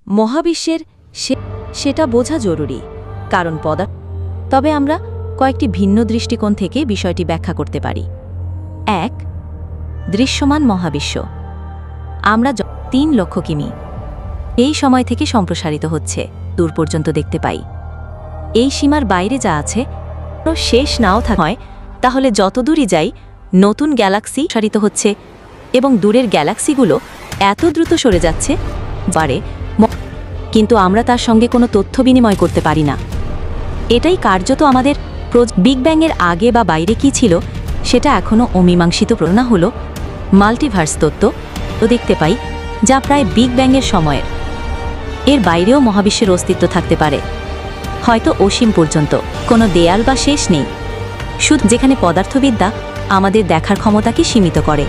মহাবিশ্বের সেটা বোঝা জরুরি, কারণ তবে আমরা কয়েকটি ভিন্ন দৃষ্টিকোণ থেকে বিষয়টি ব্যাখ্যা করতে পারি। ১. দৃশ্যমান মহাবিশ্ব। আমরা ৩ লক্ষ কিমি এই সময় থেকে সম্প্রসারিত হচ্ছে, দূর পর্যন্ত দেখতে পাই। এই সীমার বাইরে যা আছে শেষ নাও হয়, তাহলে যত দূরই যাই নতুন গ্যালাক্সি প্রসারিত হচ্ছে এবং দূরের গ্যালাক্সিগুলো এত দ্রুত সরে যাচ্ছে কিন্তু আমরা তার সঙ্গে কোনো তথ্য বিনিময় করতে পারি না। এটাই কার্যত আমাদের বিগ ব্যাংয়ের আগে বা বাইরে কি ছিল সেটা এখনও অমীমাংসিত। প্রশ্ন হলো মাল্টিভার্স তত্ত্ব দেখতে পাই, যা প্রায় বিগ ব্যাংয়ের সময়ের। এর বাইরেও মহাবিশ্বের অস্তিত্ব থাকতে পারে, হয়তো অসীম পর্যন্ত। কোনো দেয়াল বা শেষ নেই, শুধু যেখানে পদার্থবিদ্যা আমাদের দেখার ক্ষমতাকে সীমিত করে।